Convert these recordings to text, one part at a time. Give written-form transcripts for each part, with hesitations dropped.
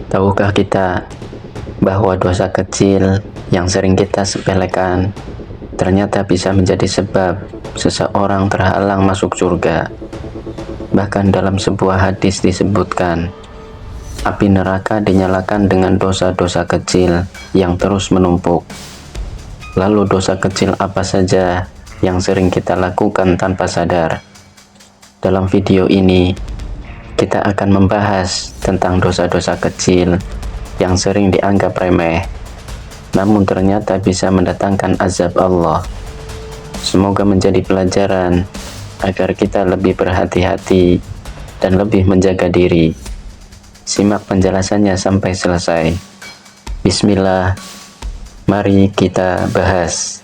Tahukah kita bahwa dosa kecil yang sering kita sepelekan ternyata bisa menjadi sebab seseorang terhalang masuk surga? Bahkan dalam sebuah hadis disebutkan, api neraka dinyalakan dengan dosa-dosa kecil yang terus menumpuk. Lalu dosa kecil apa saja yang sering kita lakukan tanpa sadar? Dalam video ini, kita akan membahas tentang dosa-dosa kecil yang sering dianggap remeh, namun ternyata bisa mendatangkan azab Allah. Semoga menjadi pelajaran agar kita lebih berhati-hati dan lebih menjaga diri. Simak penjelasannya sampai selesai. Bismillah, mari kita bahas.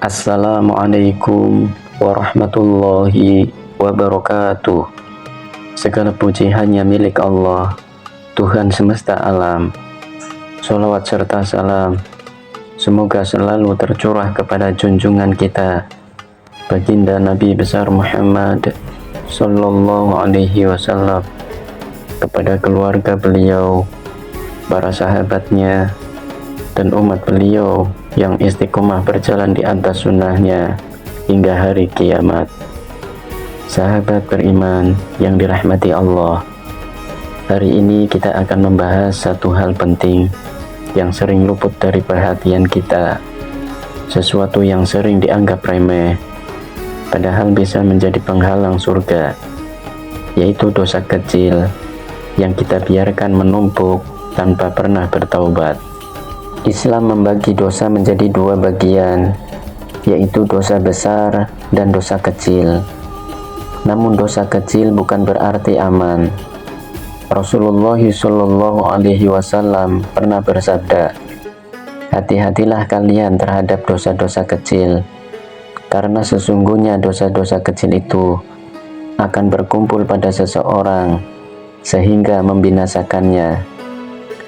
Assalamualaikum warahmatullahi wabarakatuh. Segala puji hanya milik Allah, Tuhan semesta alam. Sholawat serta salam semoga selalu tercurah kepada junjungan kita, baginda Nabi besar Muhammad Sallallahu Alaihi Wasallam, kepada keluarga beliau, para sahabatnya, dan umat beliau yang istiqomah berjalan di atas sunnahnya hingga hari kiamat. Sahabat beriman yang dirahmati Allah, hari ini kita akan membahas satu hal penting yang sering luput dari perhatian kita, sesuatu yang sering dianggap remeh, padahal bisa menjadi penghalang surga, yaitu dosa kecil yang kita biarkan menumpuk tanpa pernah bertaubat. Islam membagi dosa menjadi dua bagian, yaitu dosa besar dan dosa kecil. Namun dosa kecil bukan berarti aman. Rasulullah Shallallahu Alaihi Wasallam pernah bersabda, hati-hatilah kalian terhadap dosa-dosa kecil, karena sesungguhnya dosa-dosa kecil itu akan berkumpul pada seseorang sehingga membinasakannya.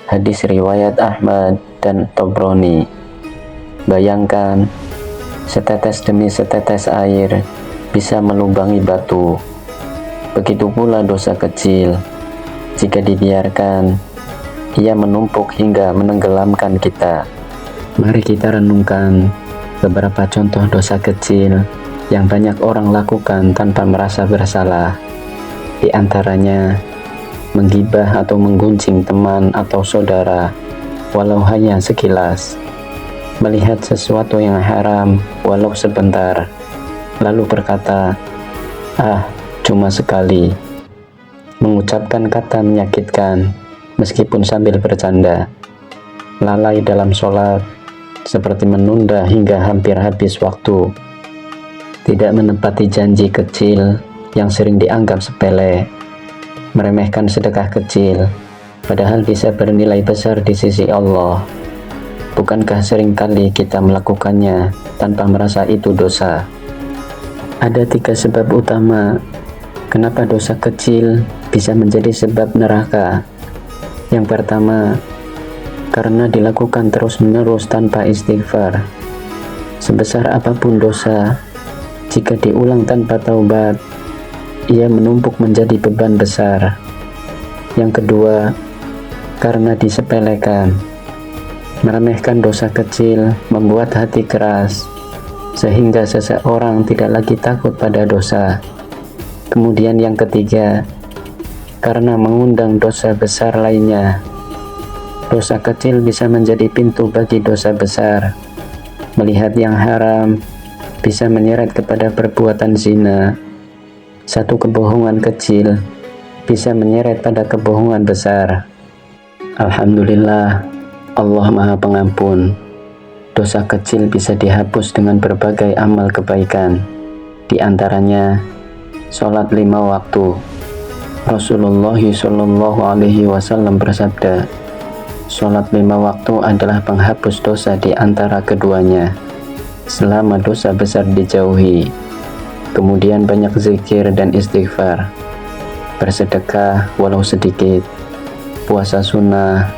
Hadis riwayat Ahmad dan Tobroni. Bayangkan, setetes demi setetes air bisa melubangi batu. Begitu pula dosa kecil, jika dibiarkan, ia menumpuk hingga menenggelamkan kita. Mari kita renungkan beberapa contoh dosa kecil yang banyak orang lakukan tanpa merasa bersalah. Di antaranya, menggibah atau menggunjing teman atau saudara, walau hanya sekilas. Melihat sesuatu yang haram, walau sebentar, lalu berkata, cuma sekali. Mengucapkan kata menyakitkan, meskipun sambil bercanda. Lalai dalam sholat, seperti menunda hingga hampir habis waktu. Tidak menepati janji kecil yang sering dianggap sepele. Meremehkan sedekah kecil, padahal bisa bernilai besar di sisi Allah. Bukankah seringkali kita melakukannya tanpa merasa itu dosa? Ada 3 sebab utama kenapa dosa kecil bisa menjadi sebab neraka. Yang pertama, karena dilakukan terus-menerus tanpa istighfar. Sebesar apapun dosa, jika diulang tanpa taubat, ia menumpuk menjadi beban besar. Yang kedua, karena disepelekan. Meremehkan dosa kecil membuat hati keras, sehingga seseorang tidak lagi takut pada dosa. Kemudian yang ketiga, karena mengundang dosa besar lainnya. Dosa kecil bisa menjadi pintu bagi dosa besar. Melihat yang haram bisa menyeret kepada perbuatan zina. Satu kebohongan kecil bisa menyeret pada kebohongan besar. Alhamdulillah, Allah Maha Pengampun. Dosa kecil bisa dihapus dengan berbagai amal kebaikan. Di antaranya, sholat 5 waktu. Rasulullah Shallallahu Alaihi Wasallam bersabda, sholat 5 waktu adalah penghapus dosa di antara keduanya, selama dosa besar dijauhi. Kemudian banyak zikir dan istighfar, bersedekah walau sedikit, puasa sunnah,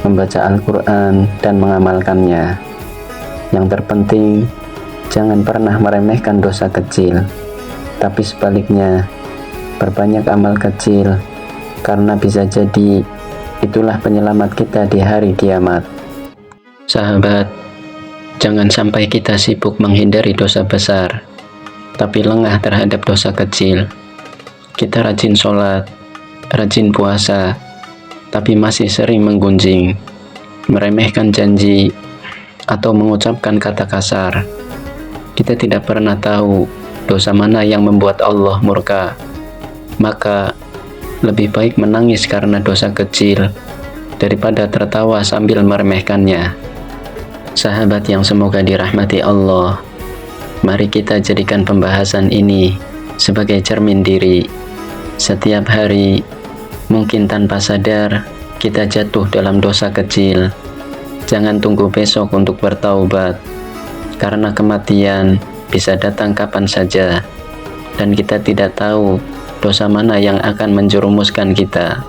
membaca Al-Quran dan mengamalkannya. Yang terpenting, jangan pernah meremehkan dosa kecil, tapi sebaliknya, Perbanyak amal kecil, karena bisa jadi itulah penyelamat kita di hari kiamat. Sahabat, jangan sampai kita sibuk menghindari dosa besar, tapi lengah terhadap dosa kecil. Kita rajin sholat, rajin puasa, tapi masih sering menggunjing, meremehkan janji, atau mengucapkan kata kasar. Kita tidak pernah tahu dosa mana yang membuat Allah murka. Maka, lebih baik menangis karena dosa kecil daripada tertawa sambil meremehkannya. Sahabat yang semoga dirahmati Allah, mari kita jadikan pembahasan ini sebagai cermin diri. Setiap hari, mungkin tanpa sadar, kita jatuh dalam dosa kecil. Jangan tunggu besok untuk bertaubat, karena kematian bisa datang kapan saja, dan kita tidak tahu dosa mana yang akan menjerumuskan kita.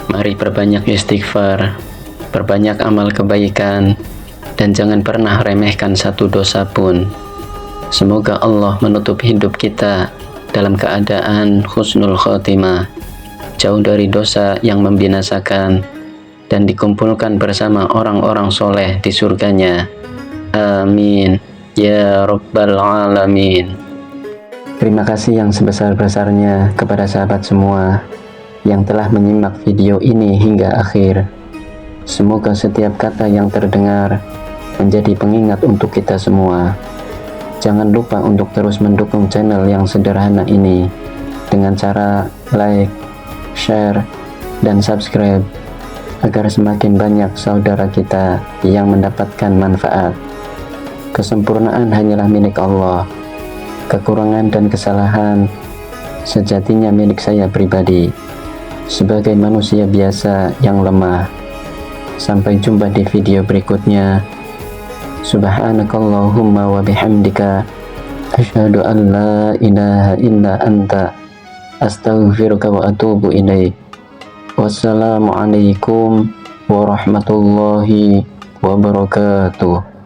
Mari perbanyak istighfar, perbanyak amal kebaikan, dan jangan pernah remehkan satu dosa pun. Semoga Allah menutup hidup kita dalam keadaan husnul khotimah, jauh dari dosa yang membinasakan, dan dikumpulkan bersama orang-orang soleh di surganya. Amin ya rabbal alamin. Terima kasih yang sebesar-besarnya kepada sahabat semua yang telah menyimak video ini hingga akhir. Semoga setiap kata yang terdengar menjadi pengingat untuk kita semua. Jangan lupa untuk terus mendukung channel yang sederhana ini dengan cara like, share, dan subscribe agar semakin banyak saudara kita yang mendapatkan manfaat. Kesempurnaan hanyalah milik Allah. Kekurangan dan kesalahan sejatinya milik saya pribadi sebagai manusia biasa yang lemah. Sampai jumpa di video berikutnya. Subhanakallahumma wa bihamdika asyhadu an la ilaha illa anta astaghfiruka wa atubu ilaik. Wassalamualaikum warahmatullahi wabarakatuh.